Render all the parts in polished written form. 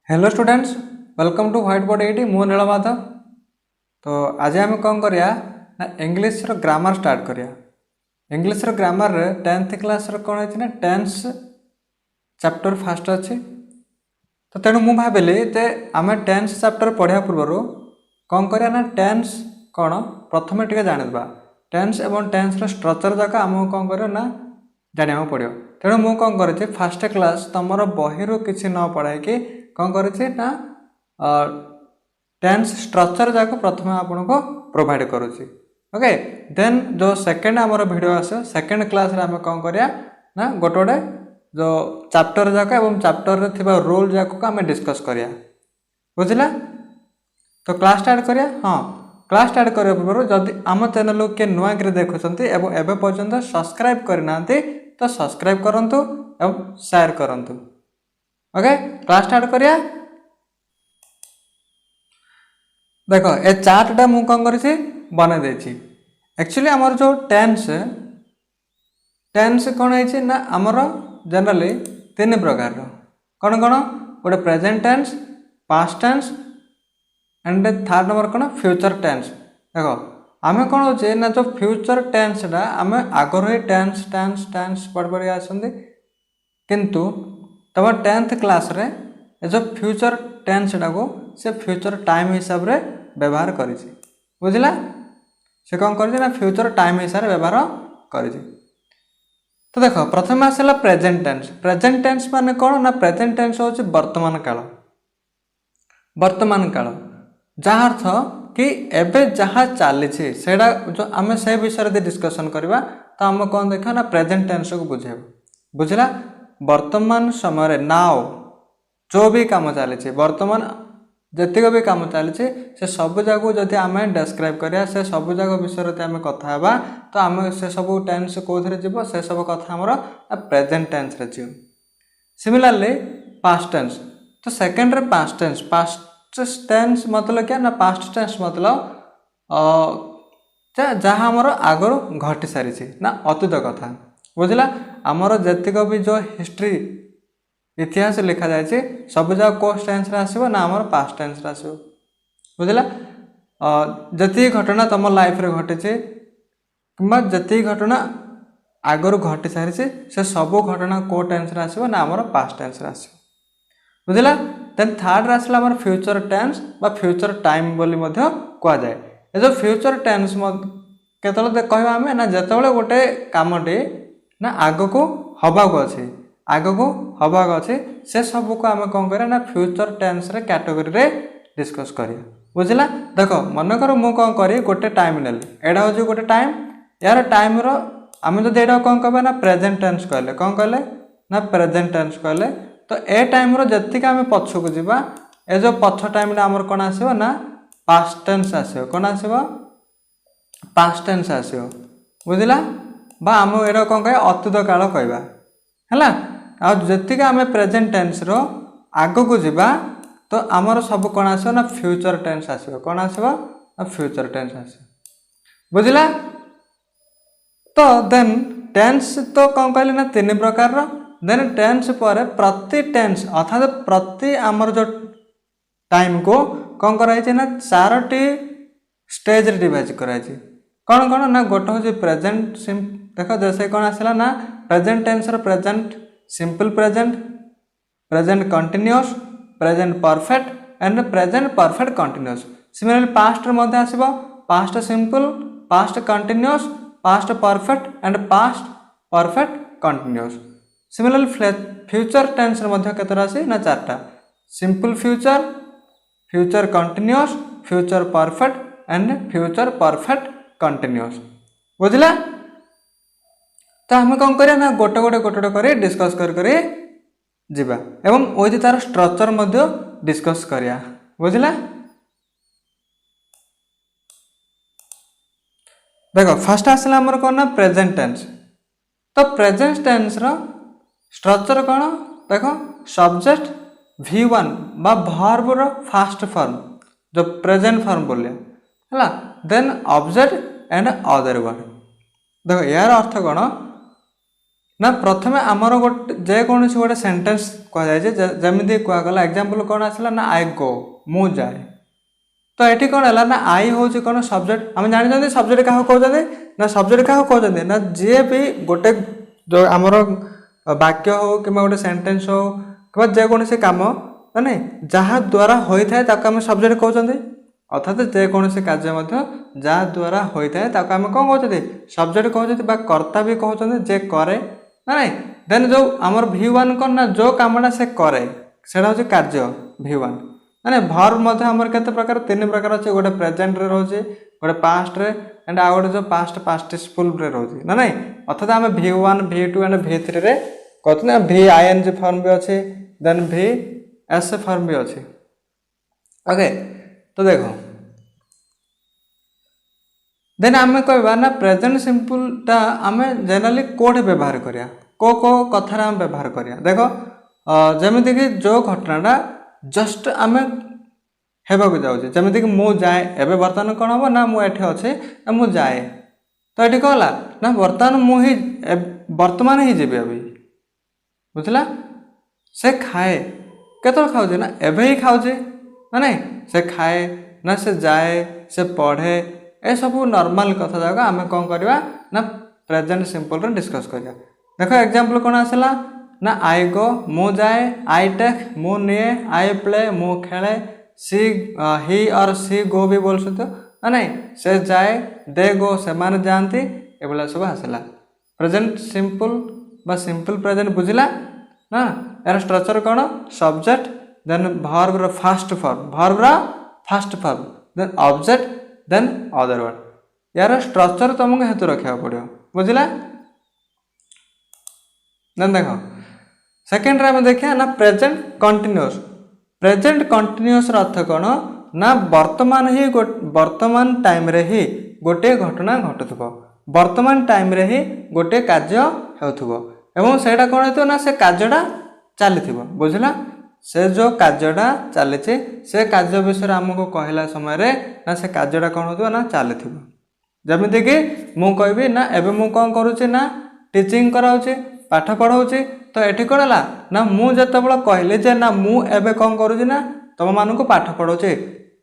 Hello students, welcome to white board 80 मु नीलमाधव। तो आज आम कौन करिया ना इंग्लिश ग्रामर स्टार्ट करिया। इंग्लिश ग्रामर रे 10th क्लास कौन है ना टेंस चैप्टर फास्ट अच्छी। तो तेणु मु भाविली जे आम टेंस चैप्टर पढ़ा पूर्व कौन करिया ना टेंस कौन प्रथम टे जानिबा। टेंस एवं टेंस स्ट्रक्चर जाक आमको कौन कर ना जाना पड़ो। तेणु मु कौन कर फास्ट क्लास तुम बही किसी न पढ़ाई कौन कर टेंस स्ट्रक्चर जाक प्रथम आपन को प्रोवाइड करुच्ची। ओके, देन जो सेकेंड आमर वीडियो आस सेकेंड क्लास आम कौन करिया ना गोटे गोटे जो चैप्टर जाक एवं चैप्टर रे थिबा रूल जाक को आम डिस्कस करिया। बुझला? तो क्लास स्टार्ट करिया। हाँ, क्लास स्टार्ट करने पूर्व जदि आम चैनल के नुआ देखुंत एवं एवं पर्यंत सब्सक्राइब करना तो सब्सक्राइब करंतु एवं शेयर करंतु। ओके, क्लास स्टार्ट करिया। देखो ए चार्टा मु कौन कर बना देछि। एक्चुअली आमर जो टेंस टेंस कौन है ना आमर जनरली तीन प्रकार कौन कौन गोटे present tense, past tense and third number कौन फ्यूचर टेंस। देखो आम कौन हो ना जो फ्यूचर टेंसटा आम आगर ही टेंस टेंस टेंस पढ़ पढ़ी आसती किंतु तुम 10th क्लास रे जो फ्यूचर टेंसटा को से फ्यूचर टाइम हिसाब रे व्यवहार करी। बुझला? से कौन कर फ्यूचर टाइम हिसाब से व्यवहार करी। तो देखो प्रथम आसला प्रेजेंट टेंस। प्रेजेंट टेंस माने कौन ना प्रेजेंट टेंस हो वर्तमान काल। वर्तमान काल जहाँ अर्थ कि एबे जहाँ चली सेटा जो आम से विषय डिस्कसन करवा तो आम कौन देखा ना प्रेजेंट टेंस को बुझे। बुझला? वर्तमान समय नाउ जो भी काम चली वर्तमान जतिक भी काम चली से सब जगह जदि आम डेस्क्राइब करिया से सब जगह विषय आम कथा हेबा तो आम से सब टेंस कौन जीव से सब कथा आमर प्रेजेंट टेंस रे जीव। Similarly past tense. तो सेकेंड रे पास्ट टेंस। पास्ट टेंस मतलब क्या ना पास्ट टेंस मतलब जहाँ आमर आगर घटी सारी ना अतीत कथा। बुझला? आमर जतिक भी जो हिस्ट्री इतिहास लिखा जाए सब जगह को टेंस रे आसीबो ना आमर पास्ट टेंस रे आसीबो। बुझला? जति घटना तुम लाइफ रे घटी कि जति घटना आगर घटी सारी से सब घटना को टेंस रे आसीबो ना आमर पास्ट टेंस रे आसीबो। बुझला? देन थर्ड रे आसला आमर फ्यूचर टेंस बा फ्यूचर टाइम बोली मध्य कहा जाए। ए जो फ्यूचर टेंस केतले कहबा आमे ना जेतबेले गोटे कामटी ना आग को हवा को अच्छे आग को हवा अच्छे से सब को आम कौन करें ना फ्यूचर टेंस रे कैटेगरी रे डिस्कस करिया। बुझला? देखो मनकर मु कौन करी गोटे टाइम नेली एडा हो गोटे टाइम यार टाइम रो आम जब एडा कौन कहबा ना प्रेजेंट टेंस कहले कौन कहले ना प्रेजेंट टेंस कहले तो ए टाइम रो जतिक आम पछ को जीवा ए जो पछ टाइम आमर कौन आसीबो ना पास्ट टेंस आसीबो। कौन आसीबो? Past tense आसीबो। बुझला? बा आम एडा कौन कहे अतीत काल कहबा हैला। आ जतिक आम प्रेजेंट टेंस रो आग को जीवा तो आमर सब कौन आसो ना फ्यूचर टेंस आसो। कौन आसो ना फ्यूचर टेंस आसो। बुझला? तो देन टेंस तो कौन कहले ना तीन प्रकार रो। देन टेंस पर प्रति टेंस अर्थात प्रति आमर जो टाइम को कौन कराई ना चारोटी स्टेज रे डिवाइड कराई। कौन कौन ना गोटे हूँ प्रेजेंट देखो जैसे कौन आसला ना प्रेजेंट टेंस रो present simple present, present continuous, present perfect and present perfect continuous. Similarly past मध्य आसीबो past simple, past continuous, past perfect and past perfect continuous. Similarly future tense मध्य केतरा आसी ना चारटा simple future, future continuous, future perfect and future perfect continuous. बुझला? तो आम कौन करिया ना गोटे गोटे गोटे गोटे कर डिस्कस कर जीवा एवं ओइदि तार स्ट्रक्चर मध्य डिस्कस करिया। बुझला? देखो फर्स्ट आसला हमर कौन ना प्रेजेंट टेंस। तो प्रेजेंट टेंस रो स्ट्रक्चर कौन देखो सब्जेक्ट V1 बा वर्ब रो फर्स्ट फॉर्म जो प्रेजेंट फॉर्म बोलिया हैला। Then object and other word. देखो यार अर्थ कौन ना प्रथमे आमर गोटे जेकोसी गोटे सेंटेंस कहुए जमी कहगला एग्जांपल कौन आसला ना आई गो मु जाए तो ये कौन है ना आई हूँ कौन सब्जेक्ट आम जानी सब्जेक्ट क्या कहते ना सब्जेक्ट क्या कहते ना जी भी गोटे जो आमर वाक्य हो कि गोटे सेंटेंस हो कि जेकोसी कम माने जहाँ द्वारा होता है आम सब्जेक्ट कहते अर्थात जेकोसी कार्य जहाँ द्वारा होता है आम कौन कहते सब्जेक्ट कहते कर्ता भी कहते जे करे ना नहीं देन जो आमर V1 कौन ना जो कामटा से करे सेटा हूँ कार्य V1 माने भर्ब आमर केते प्रकार 3 प्रकार अच्छे गोटे प्रेजेंट रे रोचे गोटे पास्ट रे एंड आ गोटे जो पास्ट पार्टिसिपल रे रोचे ना नहीं अर्थात आम V1 V2 एंड V3 रे कहते ना VING फॉर्म भी अच्छे देन VS फॉर्म भी अच्छे ओके तो देखो देन आम कहवा ना प्रेजेंट सिंपल टा आम जनरली कोठे व्यवहार करिया को कथार आम व्यवहार करिया देखो जमीती कि जो घटनाटा जस्ट आम हेबाकू जाऊे जमीती कि मु जाए एबे बर्तमान कौन हम ना मुझे अच्छे ना मु जाए तो ये कौन ना बर्तमान मुझे बर्तमान ही जीवी अभी बुझला से खाए केतल खाऊे ना एबे ही खाऊे ना नहीं से खाए ना से जाए से पढ़े ए सब नॉर्मल कथा जाक आम कौन करवा ना प्रेजेंट सिंपल रे डिस्कस करिया देखो एग्जांपल कौन आसला ना आई गो मु जाए आई टेक मु निए आई प्ले मु खेले सी ही और सी गो भी बोल सकते ना नहीं से जाए दे गो से माने जानती एभला सब आसला प्रेजेंट सिंपल बा सिंपल प्रेजेंट बुझला ना यार स्ट्रक्चर कौन सब्जेक्ट देन वर्ब रो first form then object then other word यार स्ट्रक्चर तुमको हेतु रखा पड़ो बुझला देन देखो सेकेंड रे देखिए ना प्रेजेंट कंटिन्यूअस अर्थ कौन ना वर्तमान ही वर्तमान टाइम रे ही गोटे घटना घटुथबो वर्तमान टाइम रे ही गोटे कार्य हेउथबो एवं सेटा कौन हेतु ना से कार्यटा चली बुझला से जो कार्यटा चली से कार्य विषय आमको कहला समय रे ना से कार्यटा कौन होतो ना चली जमीती कि मु कहबी ना एबे मु कौन करूचे ना टीचिंग कराऊचे पाठ पढ़ाऊचे तो ये कौन है ना मु जितेबाला कहली जे ना मु एबे कौन करूची ना तुम मानक पाठ पढ़ाऊचे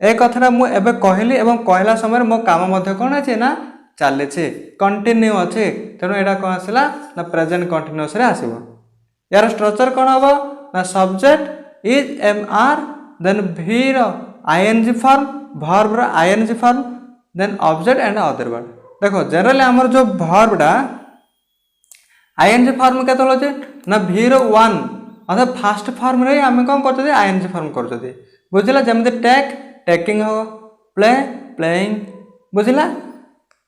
ए कथा मु एबे कहली एवं कहला समय मो काम मध्य कौन है ना चली कंटिन्यू अच्छे तेणु यहाँ कौन आसला ना प्रेजेंट कंटिन्यूअस रे आसीबो यार स्ट्रक्चर कौन हम ना subject is MR then V रो ING फॉर्म वर्ब रो ING form then object and other word देखो जनरली आमर जो वर्ब डा ING फॉर्म केते होचे ना V रो 1 अर्थात फर्स्ट फॉर्म रे हम कौन करते ING फॉर्म करते बुझला जमते टेक टेकिंग हो प्ले प्लेइंग बुझला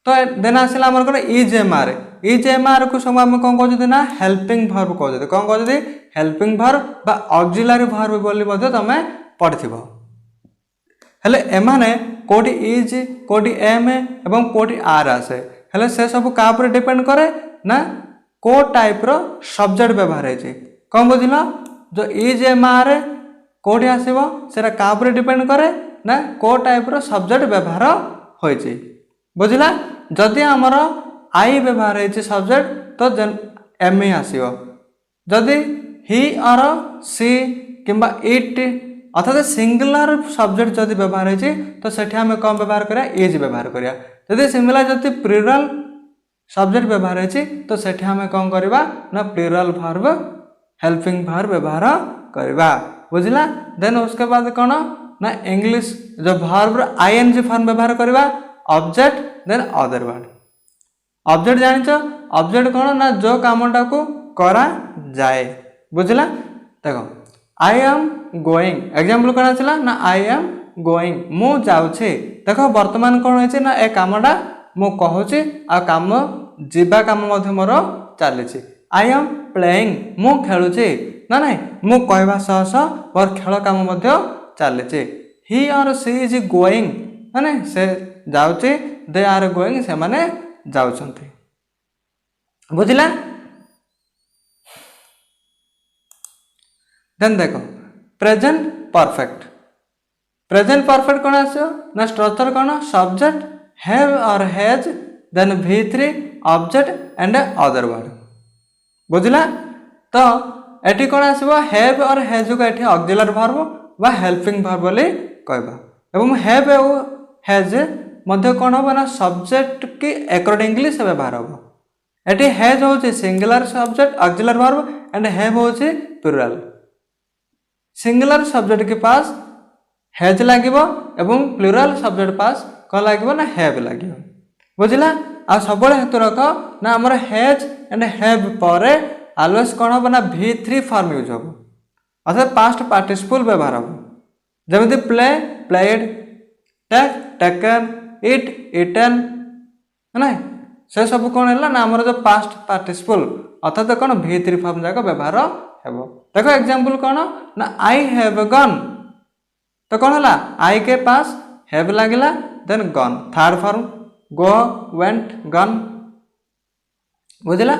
तो देन आसला आमर कोन इज MR को सब हम कौन कहते ना हेल्पिंग वर्ब कहते कौन कहते हेल्पिंग वर्ब बा ऑक्सिलरी वर्ब बोली मध्य तमे पढ़िथिबो हेले एमाने कोटी इज कोटी एम एवं कोटी आर आसे हेले से सब का पर डिपेंड करे ना को टाइप रो सब्जेक्ट व्यवहार है कौन बुझिला जो इज MR कोटी आसीबो सेरा का पर डिपेंड करे ना को टाइप रो सब्जेक्ट व्यवहार होइछि बुझिला जदि हमर आई व्यवहार है सब्जेक्ट तो एम ही आसीबो जदि ही और सी किंबा इट अर्थात सिंगुलर सब्जेक्ट जदि व्यवहार है तो सेठी हमें कौन व्यवहार करिया इज व्यवहार करिया जदि सिंगुलर जदि प्लुरल सब्जेक्ट व्यवहार है तो सेठी हमें कौन करवा ना प्लुरल वर्ब हेल्पिंग वर्ब व्यवहार करवा बुझला देन उसके बाद कौन ना इंग्लिश जो वर्ब ING फॉर्म व्यवहार करवा object then other word object जानिछ ऑब्जेक्ट कौन ना जो कामटा को करा जाए बुझला देखो आई एम गोइंग एग्जांपल कौन आसला ना आई एम गोइंग मु जाउछे देखो वर्तमान कौन होइछे ना ए कामटा मु कहूची आ काम जीवा काम मध्य मोर चली आई एम प्लेइंग मु खेलुचे ना नहीं मु कहवा सह सह मोर खेल काम मध्य चली ही और सी इज गोइंग ना नहीं से जाउचे दे आर गोइंग से माने जाउछंती बुझला देन देखो प्रेजेंट परफेक्ट कौन आसो ना स्ट्रक्चर कौन सब्जेक्ट हैव और has then V3 object and other word बुझला तो एटी कौन आसो हैव और हैज को एटी ऑक्सिलरी वर्ब बा हेल्पिंग वर्ब बोली कहबा एवं हैव और हैज मध्य कौन हम ना सब्जेक्ट की अकॉर्डिंगली से व्यवहार हम एटी हैज होची singular subject auxiliary verb and have होची प्लुरल सिंगुलर सब्जेक्ट के पास हैज लागिबो एवं प्लुरल सब्जेक्ट पास कौन लागिबो ना हैव लागिबो बुझला आ सब हेतु रख ना हमर हैज एंड हैव पर ऑलवेज कौन हम ना V3 फॉर्म यूज हम अर्थात पास्ट पार्टिसिपल व्यवहार हम जमिति play played take taken eat eaten ना से सब कौन है ना हमर जो पास्ट पार्टिसिपल अर्थात कौन V3 फॉर्म जाक व्यवहार हेबो देखो एग्जांपल कौन ना आई हैव गन तो कौन है आई के पास हैव लागिला then gone third form go went gone बुझला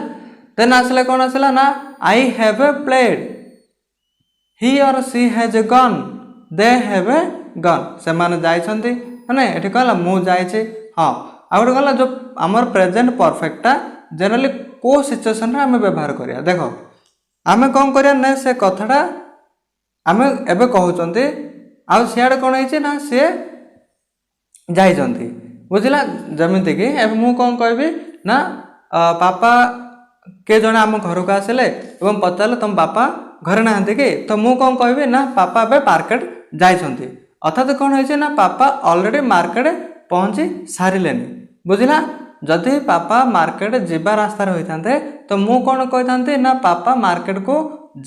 देन आसला कौन आसला ना I have played he or she has gone they have gone से माने जाइछंती माने एठी कहला मु जाइछे हां आ गोटे कहला जो हमर प्रेजेंट परफेक्टटा जनरली को सिचुएशन रे हमें व्यवहार करिया देखो हमें कौन करिया ना से कथाटा हमें एबे कहउचंती आ सियाड कोन होइछे ना से जाइछंती बुझला जमिति कि एबे मु कौन कहबी ना पापा के जने आम घर को आसिले एवं पचारे तुम पापा घरे नहांती कि तो मु कौन कहबी ना पापा एबे मार्केट जाइछंती अर्थात कौन होइछे ना पापा ऑलरेडी मार्केट पहुंची सारिलेनी बुझला जदि पापा मार्केट जीवा रास्ता होइथांते तो मु कौन कहिथांती ना पापा मार्केट को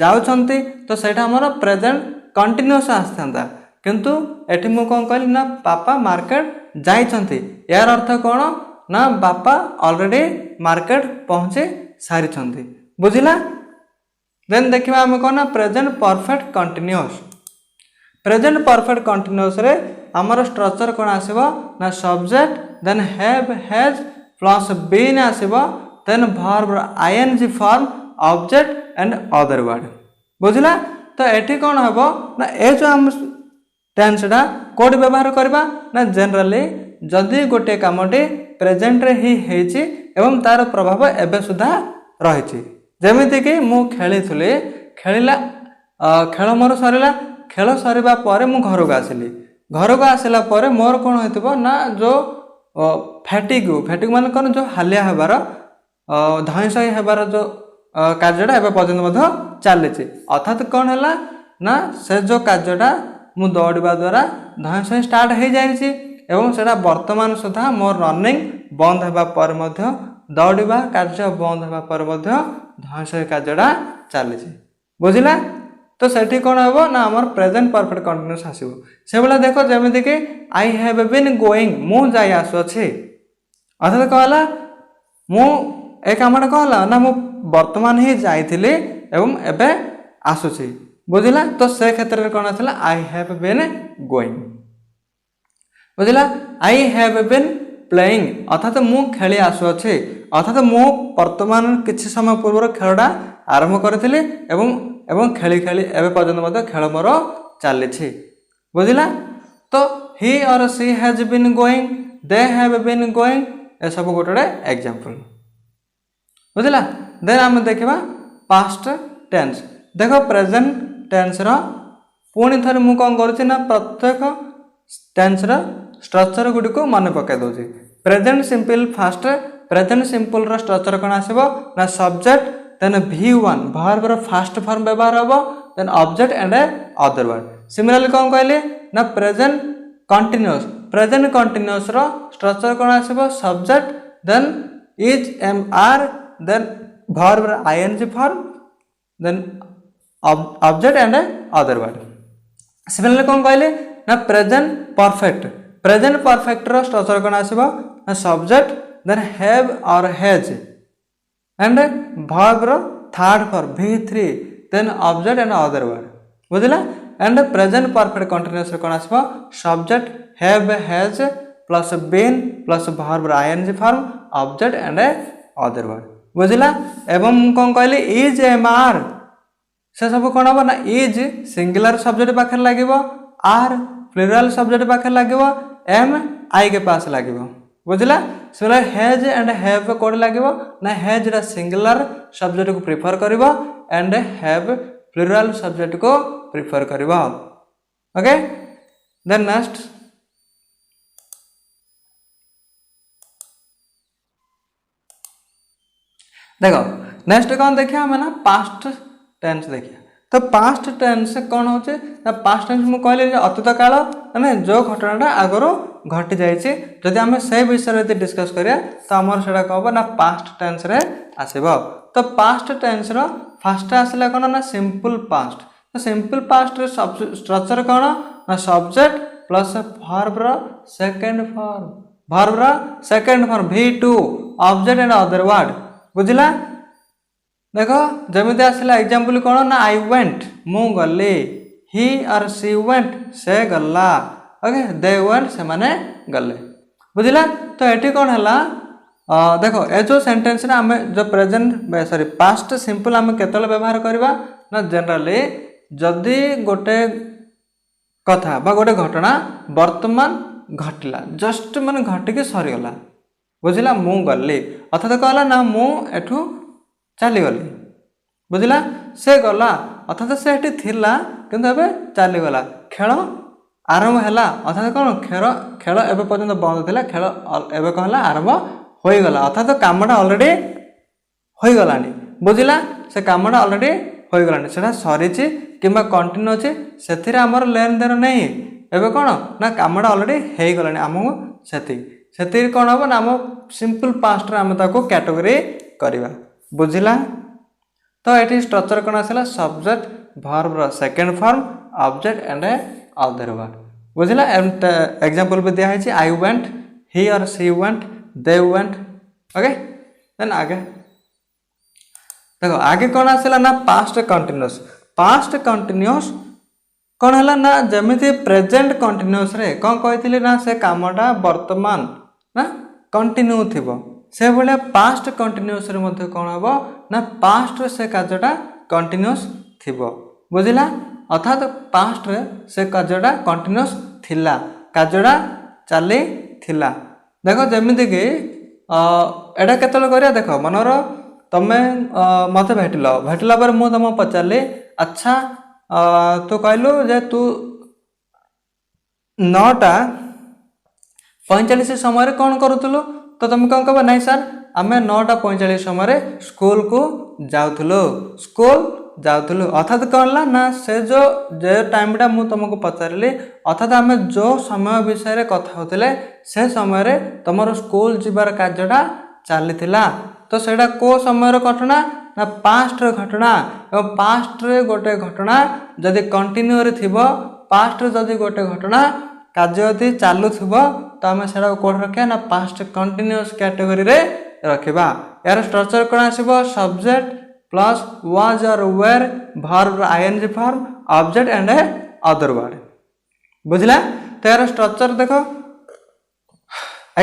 जाउछंती तो सेटा हमर प्रेजेंट कंटीन्यूअस आस्थांता किंतु एठी मु कौन कहली ना पापा मार्केट जाइछंती यार अर्थ कौन ना बापा ऑलरेडी मार्केट पहुंचे सारी छंती बुझिला देन देखिबा हम कोन प्रेजेंट परफेक्ट कंटीन्यूअस रे हमर स्ट्रक्चर कोन आसीबो ना subject then have has plus been आसीबो then verb ING form object and other word बुझिला तो एठी कोन हबो ना ए जो हम टेंस डा कोड व्यवहार करबा ना जनरली जदि गोटे कामटी प्रेजेंट रे ही हेची एवं तार प्रभाव एबे सुधा रहिछि जेमिति कि मु खेलिथुले खेलिला खेल मोर सरिला खेल सरिबा परे मु घर को आसिला परे मोर कोन होइतबो ना जो फैटिग माने कोन जो हालिया हेबार धैंसई हेबार जो कार्यटा एबे पर्यंत मध्य चलिछि अर्थात कोन हैला ना से जो कार्यटा मु दौड़िबा द्वारा धैंसई स्टार्ट हे जाइछि एवं सेटा वर्तमान सुधा मोर रनिंग बंद हेबा पर मध्य दौड़िबा कार्य बंद हेबा पर मध्य धैंसई कार्यटा चलिछि बुझिला तो सेठी कोन हेबो ना हमर प्रेजेंट परफेक्ट कंटीन्यूअस आसीबो से बेला देखो जेमिति कि आई हैव बीन गोइंग मु जाय आसु अछि अर्थात कहला मु ए कामटा कहला ना मु वर्तमान ही जाइथिली एवं एबे आसुछि बुझिला तो से क्षेत्र रे कोन आथिला आई हैव बीन गोइंग बुझिला आई हैव बीन प्लेइंग अर्थात मु खेली आसु अछि अर्थात मु वर्तमान किछि समय पूर्व खेलडा आरंभ करथिली एवं खेली खेली एबे पर्यंत मध्य खेल मोर चलिछि बुझिला तो he or she has been going they have been going ए सब गोटे एग्जांपल बुझिला देन हम देखिबा पास्ट टेंस देखो प्रेजेंट टेंस रो पुणी थरे मु कोन करछि ना प्रत्येक टेंस रो स्ट्रक्चर गुडी को मन पकाय दोछि present simple first present simple रो स्ट्रक्चर कोन आसीबो ना सब्जेक्ट देन V1 वर्ब रो फास्ट फॉर्म व्यवहार हबो then object and other word similarly कोन कहले ना प्रेजेंट कंटीन्यूअस रो स्ट्रक्चर कोन आसीबो subject then is am are then verb रो ING form then object and other word similarly कोन कहले ना प्रेजेंट परफेक्ट रो स्ट्रक्चर कोन आसीबो ना सब्जेक्ट देन हैव और हैज एंड वर्ब रो third form V3 then object and other word बुझिला एंड प्रेजेंट परफेक्ट कंटीन्यूअस रो कोन आसीबो subject have has plus been plus verb रो ING form object and other word बुझिला एवं कोन कहले इज एम आर से सब कोन हो ना इज सिंगुलर सब्जेक्ट पाखर लागिबो आर प्लुरल सब्जेक्ट पाखर लागिबो एम आई के पास लागिबो बुझला से हैज एंड हैव कोड लागो ना हैज रा सिंगुलर सब्जेक्ट को प्रिफर करिवो एंड हैव प्लुरल सब्जेक्ट को प्रिफर करिवो ओके देन नेक्स्ट देखो नेक्स्ट कौन देखिए हमें ना पास्ट टेंस देखिए तो पास्ट टेंस कौन होचे ना पास्ट टेंस मु कहले अतीत काल माने जो घटनाटा आगरो घटी जाइए जदि आम से विषय यदि डिस्कस करिया तो आमर सेटा कहब ना पास्ट टेंस रे आसीबो तो पास्ट टेंस रो फर्स्ट आसला कौन ना सिंपल पास्ट तो सिंपल पास्ट रे स्ट्रक्चर कौन ना सब्जेक्ट प्लस वर्ब रो सेकंड फॉर्म वर्ब रो second form V2 object and other word बुझला देखो जमी आसला एग्जांपल कौन ना आई वेंट मु गली ही और सी वेंट से गला ओके दे वेंट से माने गले बुझला तो एटी कौन है देखो ए जो सेंटेंस रे आमे जो प्रेजेंट सॉरी पास्ट सिंपल आमे केतले व्यवहार करबा ना जनरली जदि गोटे कथा बा गोटे घटना वर्तमान घटला जस्ट माने घटिके सरी गला बुझला मु गली अर्थात कहला ना मु एठू चली गली बुझला से गला अर्थात से एठी थिला किंतु एबे चली गला खेल आरंभ हैला अर्थात कौन खेल खेल एबे पर्यंत बंद थिला खेल एबे कहला आरंभ होई गला अर्थात कामटा ऑलरेडी होई गलानी बुझला से कामटा ऑलरेडी होई गलानी सेटा सरीची किंबा कंटिन्यू अछि सेथिरे हमर लेन देन नहीं एबे कौन ना कामटा ऑलरेडी हेई गलानी हमहु सेति कौन हम ना सिंपल पास्ट रे हम ताको कैटेगरी करबा बुझिला तो एटी स्ट्रक्चर कौन आसला सब्जेक्ट वर्ब रो second form object and other word बुझिला एग्जांपल भी दिया है I went he or she went they went okay then आगे देखो आगे कौन आसला ना पास्ट कंटिन्यूअस कौन है ना जमीती प्रेजेंट कंटिन्यूअस रे कौन कही ना से कामटा वर्तमान ना कंटिन्यू थिबो से भाया पास्ट कंटिन्यूअस रे मध्य कौन हम ना पास्ट रे से कार्यटा कंटिन्यूअस थिबो बुझिला अर्थात पास्ट रे से कार्यटा कंटिन्यूअस थिला कार्यटा चली थिला देखो जमीती कि एटा केतले करिया देखो मनर तमे मते भेटला पर मु तुम पचारि अच्छा तू कहलु जे तू 9:45 समय कौन करूलु तो तुम कौन कह नहीं सर आम 9:45 समय स्कूल को जाऊलु अर्थात कौन ना से जो टाइमटा मु तुमको पचारि अर्थात आम जो समय विषय कथा होते से समय तुम स्कूल जीवार कार्यटा चली तो सेटा को समय घटना ना पास्ट घटना और पास्ट रे गोटे घटना जदि कंटिन्यू रे थिबो पास्ट रे जदि गोटे घटना कार्य यदि चालू थिबो तो आम सेटा कोड रखिया ना पास्ट कंटिन्यूअस कैटेगरी रे रखिबा यार स्ट्रक्चर कोन आसीबो subject plus was or were verb ING form object and other word बुझला तो यार स्ट्रक्चर देखो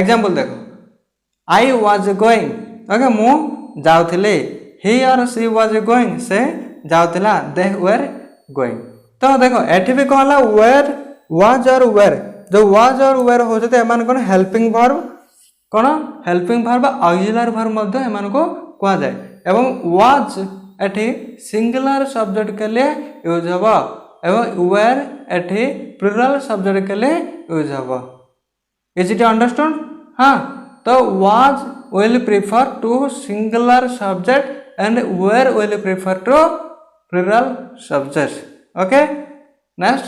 एग्जांपल देखो आई वाज गोइंग ओके मु जाउथिले ही और सी वाज गोइंग से जाउथिला दे वेर गोइंग तो देखो एठी भी कहला वेर वाज और वेर जो वाज और वेर होते एमान कोन हेल्पिंग वर्ब ऑक्सिलरी वर्ब मध्य एमान को कहा जाए एवं वाज एठी सिंगुलर सब्जेक्ट के लिए यूज होबो एवं वेर एठी प्लुरल सब्जेक्ट के लिए यूज होबो इज इट अंडरस्टैंड हां तो was will prefer to singular subject and where will prefer to plural subject okay next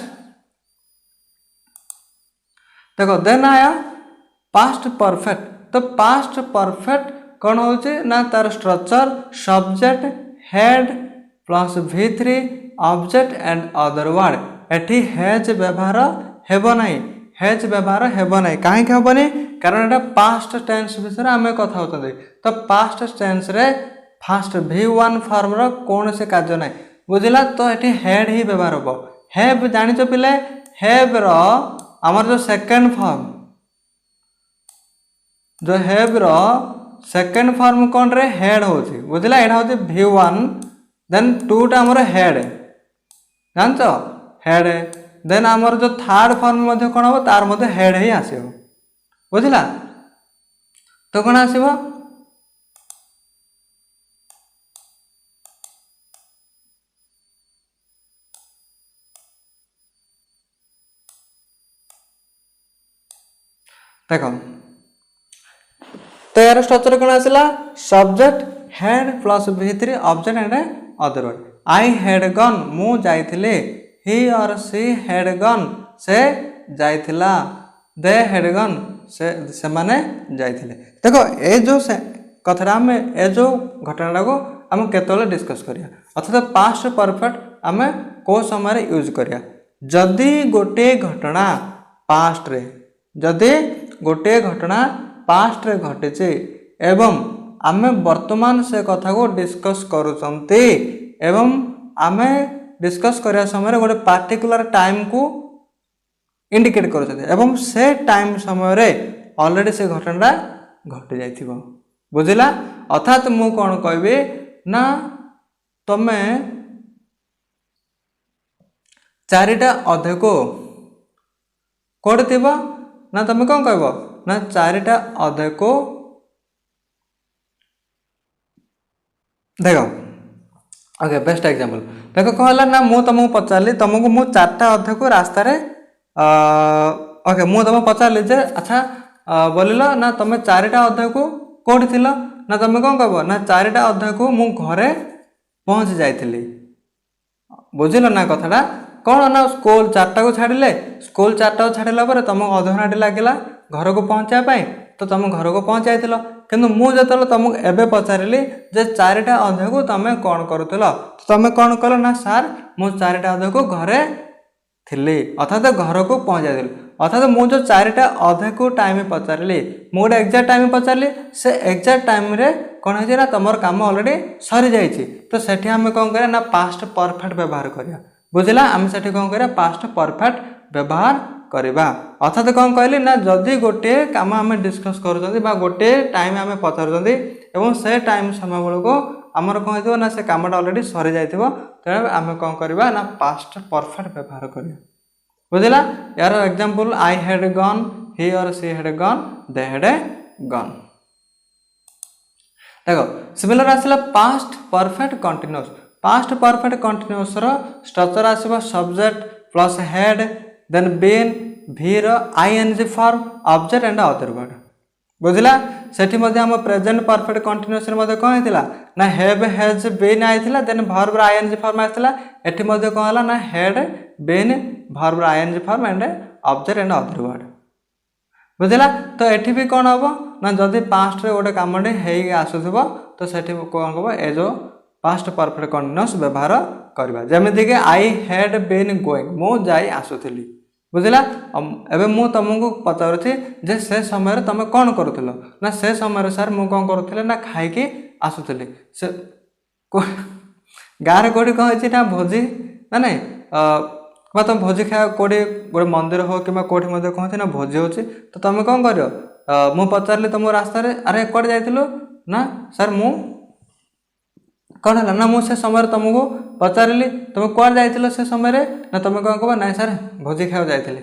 देखो देन आया पास्ट परफेक्ट तो पास्ट परफेक्ट कौन होचे ना तार structure subject head plus V3 object and other word एठी हैज व्यवहार हेबो नाही हैज व्यवहार हेबो नाही काहे के हेबो नाही कारण एटा पास्ट टेंस विषय आमे कथा होतै तो पास्ट टेंस रे फास्ट V1 फॉर्म रो कोन से कार्य नाही बुझिला तो एठी हेड ही व्यवहार होबो हैव जानि तो पिले हैव रो हमर जो सेकंड फॉर्म जो हैव रो सेकंड फॉर्म कोन रे हेड होची बुझिला एटा होची V1 देन 2 टा हमर हेड जानतो हेड देन हमर जो थर्ड फॉर्म मध्ये कोन हो तार मध्ये हेड ही आसीबो बुझिला तो कौन आसीबो देखो तो यार स्ट्रक्चर कौन आसला subject had plus V3 object and other word I had gun मु जाइथिले ही और सी हैड गन से जाइथिला दे हैड गन से माने जाइथिले देखो ए जो कथरा हम ए जो घटना को हम केतले डिस्कस करिया अर्थात पास्ट परफेक्ट आम को समय यूज करिया जदि गोटे घटना पास्ट रे जदि गोटे घटना पास्ट रे घटे एवं आमे वर्तमान से कथा को डिस्कस करूचंती एवं आमे डिस्कस करिया समय गोटे पार्टिकुलर टाइम को इंडिकेट करूचंती एवं से टाइम समय रे ऑलरेडी से घटना घटी जाइथिबो बुझिला अर्थात मु कोन कहबे ना तमे चारिटा अधे को कोड थिबो ना तमे कोन कहबो ना चारिटा अधे को देखो ओके बेस्ट एग्जांपल देखो कहला ना मु तुमको पचारली तुमको मु चारटा अधे को रास्ता रे ओके मु तुमको पचारली जे अच्छा बोलिलो ना तुम चारिटा अधे को कोठी थिलो ना तुम कोन कहबो ना चारिटा अधे को मु घरे पहुंच जाइथिली बुझिलो ना कथाटा कौन ना स्कूल चारटा को छाड़िले स्कूल चारटा को छाड़िला पर तुमको अधघंटा लागला घर को पहुंचा पाई तो तुम घर को पहुंच जाइथिलो किंतु मु जतलो तुमको एबे पचारिली जे चारिटा अधे को तुम कौन करूथिलो तो तुम कौन कलो ना सर मु चारिटा अधे को घरे थिली अर्थात घर को पहुंच जाइथिली अर्थात मु जो चारिटा अधे को टाइम पचारिली मु गोटे एक्जाक्ट टाइम पचारिली से एक्जाक्ट टाइम रे कौन है ना तुम काम ऑलरेडी सरी जाइछि तो सेठी हम कौन करिया ना पास्ट परफेक्ट व्यवहार करिया बुझिला हम सेठी कौन करिया पास्ट परफेक्ट व्यवहार करवा अर्थात कौन कहली ना जदि गोटे काम आम डिस्कस करूँ गोटे टाइम आम पचारूँ एवं से टाइम समय बेलू आमर कौन हो ना से कामटा ऑलरेडी सरी जाइथिबो तेरे आम कौन करवा ना पास्ट परफेक्ट व्यवहार करिया बुझिला यार example I had gone he or she had gone they had gone देखो सिमिलर आसला पास्ट परफेक्ट कंटीन्यूअस रो स्ट्रक्चर आसीबो subject plus had then been भी रो ING form object and other word बुझिला सेठी मध्ये हम प्रेजेंट परफेक्ट कंटीन्यूअस रे मध्ये कोन हेतिला ना हैव हैज बीन आइथिला देन वर्ब आईएनजी फॉर्म आइथिला एठी मध्ये कोन हला ना had been verb ING form and object and other word बुझिला तो एठी भी कोन हबो ना जदी पास्ट रे गोटे कामडे हेई आसुथबो तो सेठी कोन हबो ए जो पास्ट परफेक्ट कंटीन्यूअस व्यवहार करबा जेमिति के आई हैड बीन गोइंग मो जाई आसुथली बुझिला एबे मु तुमको पचारुथि जे से समय तुम कौन करूथिलो ना से समय सर मु कौन करूथिले ना खाई के आसुथिले से गारे कोडी कहछि ना भोजी ना नहीं तुम भोजी खाया कोडी गोटे मंदिर हो कि कोठी मध्ये कहछि ना भोजी होछि तो तुम कौन करियो मु पचारली तुम रास्ता रे अरे कोड जाइथिलो ना सर मु कौन है ना मुझे समय तुमको पचारिली तुम कौन जाइथिलो से समय रे ना तुम कौन कहबो ना सर भोजी खाओ जाइथिले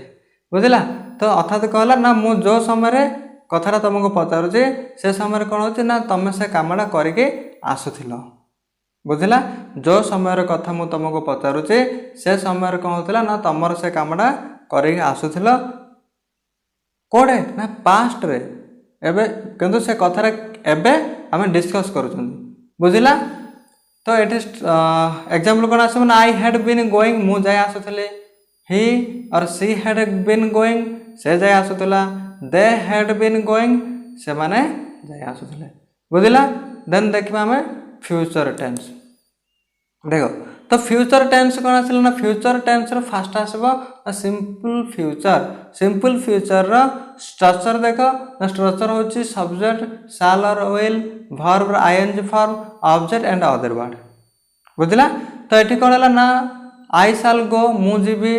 बुझिला तो अर्थात कहला ना मु जो समय रे कथारा तुमको पचारुचे से समय कौन होची ना तुम से कामडा करके आसुथिलो बुझिला जो समय रे कथा मु तुमको पचारुचे से समय कौन होतला ना तुमर से कामडा करके आसुथिलो कोडे ना पास्ट रे एबे किंतु से कथारा एबे हम डिस्कस करूछन बुझिला तो एट एग्जांपल कौन आसो ना आई हैड बीन गोइंग मु जाय आसुथले ही or she had been going से जाय आसुथला दे हैड बीन गोइंग से माने जाय आसुथले बुझिला देन देखिबा हमें फ्यूचर टेंस देखो तो फ्यूचर टेंस कौन आसला ना फ्यूचर टेंस रो फास्ट आसबो सिंपल फ्यूचर रो स्ट्रक्चर देखो ना स्ट्रक्चर होची subject shall or will verb ING form object and other word बुझिला तो एठी कोन हला ना आई शैल गो मु GB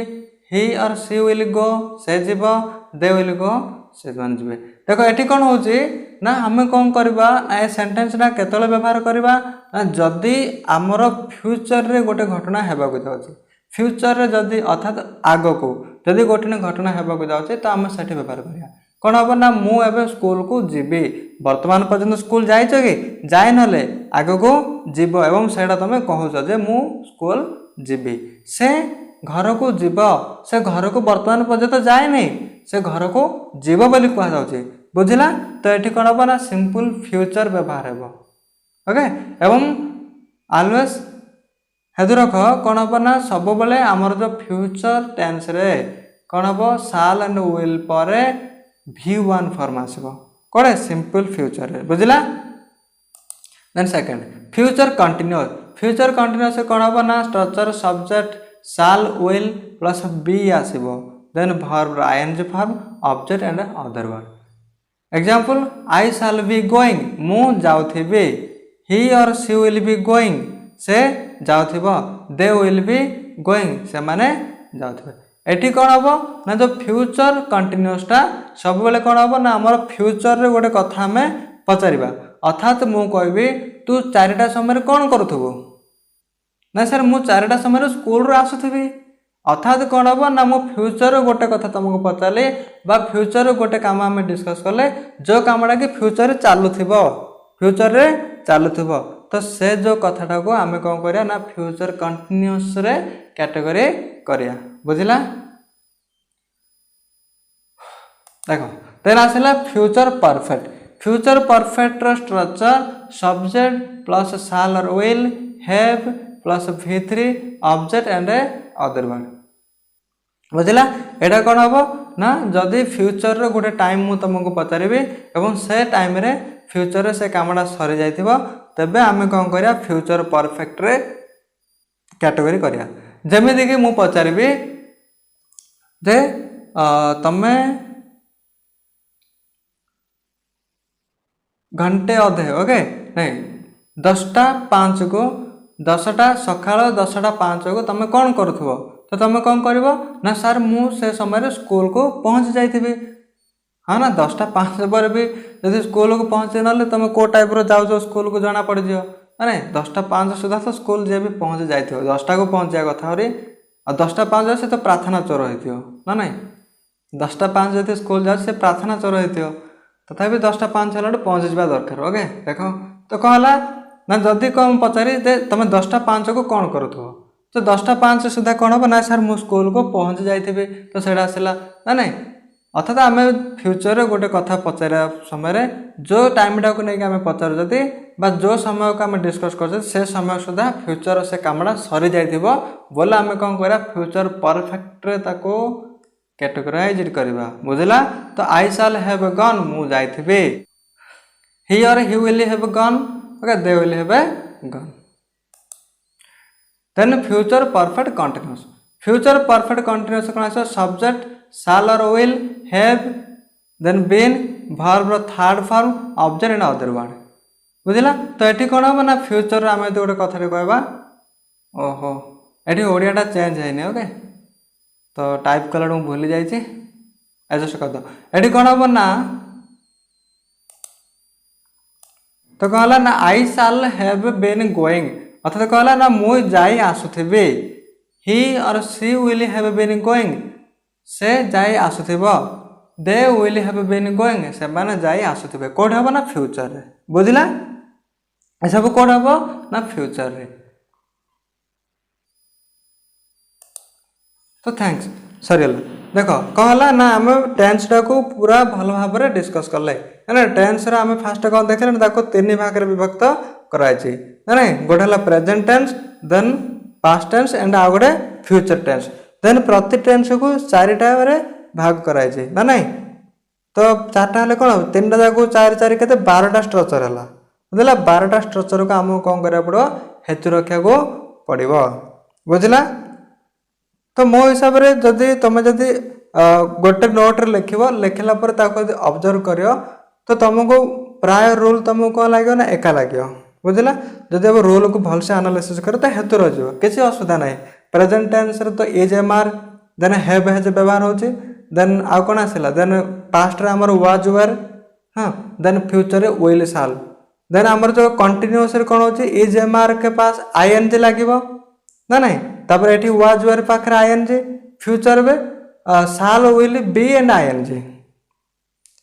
he or she will go से जीवो दे विल गो से मान जीबे देखो एठी कोन होची ना हमें कौन करबा ए सेंटेंस ना केतले व्यवहार करबा ना जदी हमरो फ्यूचर रे गोटे घटना हेबा को जाउची फ्यूचर रे जदी अर्थात आगो को जदी गोटे घटना हेबा को जाउची तो हम सेठी व्यवहार करिया कौन हम ना मु एबे स्कूल को जीवी वर्तमान पर्यंत स्कूल जाइछ कि जाए नले आगो को जीव एवं सेटा तुम कहूच जे मु स्कूल जीवी से घर को जीव से घर को वर्तमान पर्यंत जाए नहीं से घर को जीव बोली कह जाउछि बुझिला। तो एठी कौन हम ना सिंपल फ्यूचर व्यवहार हेबो ओके एवं ऑलवेज हेदु रख कौन हम ना सब बेले हमर जो फ्यूचर टेंस रे कौन हम शाल एंड विल पर V1 फॉर्म आसीबो कोड़े सिंपल फ्यूचर रे बुझिला। देन सेकंड फ्यूचर कंटीन्यूअस से कौन हम ना structure subject shall will plus be आसीबो then verb ing form object and other word. Example I shall be going मु जाउथिबे he or she will be going से जाउथिबो दे विल बी गोइंग से माने जाउथिबे। एठी कौन हम ना जो फ्यूचर कंटीन्यूअसटा सब बेले कौन हम ना हमर फ्यूचर रे गोटे कथा हमें पचारिबा अर्थात मु कहबी तू 4टा समय कौन करूथबो ना सर मु 4टा समय स्कूल रे आसुथबी अर्थात कौन हम ना मु फ्यूचर गोटे कथा तुमको पचारले बा फ्यूचर गोटे काम हमें डिस्कस करले जो कामटा कि फ्यूचर रे चालुथबो तो से जो कथाटा को आमे कौन करिया ना फ्यूचर कंटीन्यूअस रे कैटेगरी करिया बुझिला। देखो देन आसला फ्यूचर परफेक्ट रो structure subject plus shall or will have plus V3 object and other word बुझिला। एटा कौन हम ना जदि फ्यूचर रो गोटे टाइम मु तुमको पचारिबी एवं से टाइम रे फ्यूचर रे से कामटा सरी जाइथिबो तबे आमे कौन करिया फ्यूचर परफेक्ट रे कैटेगरी करिया। जेमिति कि मु पचारिबी जे तमे घंटे अधे ओके नहीं 10:05 को 10टा सकाळ 10:05 को तुम कौन करूथबो तो तुम कौन करबो ना सर मु से समय स्कूल को पहुंच जाइथिबी हाँ ना 10:05 पर भी यदि स्कूल को पहुंचे ना तुम को टाइप रो जाओ स्कूल को जना पड़ जियो अरे 10:05 सुधा तो स्कूल जे भी पहुंच जाइथिबो 10टा को पहुंचा कथा और 10:05 से तो प्रार्थना चोर होइथियो ना नहीं 10:05 जदि स्कूल जा से प्रार्थना चोर होइथियो तथापि 10:05 हला पहुंच जाबा दरकार ओके। देखो तो कहला ना जदि कम पचारि तुम 10:05 को कौन करूथबो तो 10:05 सुधा कौन हम ना सर मु स्कूल को पहुंच जाइथिबे तो सेडा आसला ना नहीं अर्थात आम फ्यूचर रे गोटे कथा पचारा समय जो टाइमटा को लेकिन आम पचार जदि बा जो समय को आम डिस्कस कर से समय सुधा फ्यूचर से कामटा सरी जाइथिबो बोले आम कौन करा फ्यूचर परफेक्ट रे ताको कैटेगराइज करबा बुझला। तो आई शाल हैव गन मु जाइथिबे he or he will have gone okay they will have gone. Then future perfect continuous कोन आसे subject shall or will have then been verb रो third form object and other word बुझिला। तो एठी कोन हम ना फ्यूचर आमे तो गोटे कथा रे कहबा ओहो एठी ओडियाटा चेंज हैनी ओके तो टाइप कलर मु भूली जाई छी एडजस्ट कर दो एठी कोन हम ना तो कहला ना I shall have been going अर्थात कहला ना मु जाई आसुथिबे he or she will have been going से जाई आसुथिबो they will have been going से माने जाई आसुथिबे कोड हबो ना फ्यूचर रे बुझिला ए सब कोड हबो ना फ्यूचर रे। तो थैंक्स सरियला देखो कहला ना हम टेंस टा को पूरा भलो भाव रे डिस्कस करले ना टेंस रे हम फास्ट को देखले ना ताको तीन भाग रे विभक्त कराई छी ना गोटे हला present tense then past tense and आ गोटे फ्यूचर टेंस देन प्रति टेंस को 4टा रे भाग कराई छी ना नहीं तो 4टा हले कोन 3टा जाको 4 4 केते 12टा स्ट्रक्चर हला बुझला 12टा स्ट्रक्चर को हम कोन करिया पड़ो हेतु रखिया को पड़िबो बुझला। तो मो हिसाब रे जदि तुम जदि गोटे नोट रे लिखिबो लिखला पर ताको ऑब्जर्व करियो तो तुमको प्राय रूल तुमको कोन लागियो ना एका लागियो बुझला। जदि अब रूल को भल से एनालिसिस करे तो हेतु रहिबो किसी असुविधा नहीं। प्रेजेंट टेंस रे तो is am are then have has व्यवहार होची देन आ कोन आसिला देन पास्ट रे हमर वाज वेयर हां देन फ्यूचर रे विल शाल देन हमर जो कंटीन्यूअस रे कोन होची इज एमआर के पास आईएनजी लागिवो ना नहीं तब एठी वाज वेयर पाखरे आईएनजी फ्यूचर में shall will be and ING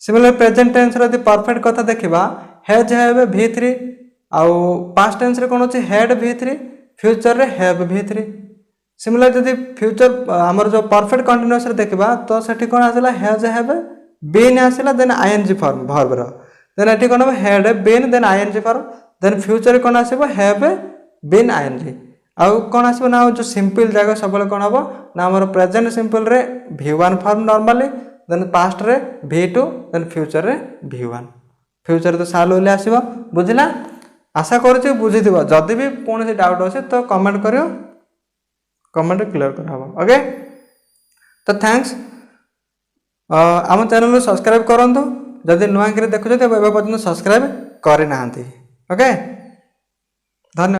similar present tense रो परफेक्ट कथा देखिबा हैज हैव V3 आउ पास्ट टेंस रे कोन अछि हैड V3 फ्यूचर रे हैव V3 सिमिलर जदि फ्यूचर हमर जो परफेक्ट कंटीन्यूअस रे देखिबा तो सेठी कोन आसला हैज हैव बीन आसला देन आईएनजी फॉर्म वर्ब रो देन एठी कोन हो had been then ING form then future कोन आसीबो हैव बीन आईएनजी आउ कोन आसीबो ना जो सिंपल जगह सबले कोन हबो ना हमर प्रेजेंट सिंपल रे V1 form normally then past रे V2 देन फ्यूचर रे V1 फ्यूचर तो साल ओले आसीबो बुझिला आशा करूछि बुझिथिबो जदि भी कोनसी डाउट होसे तो कमेंट करियो कमेंट क्लियर कर हबो ओके तो थैंक्स आम चैनल को सब्सक्राइब करंतु जदि नुआ करे देखुछो तो एबे पर्यंत सब्सक्राइब करि नाहंती ओके धन्यवाद।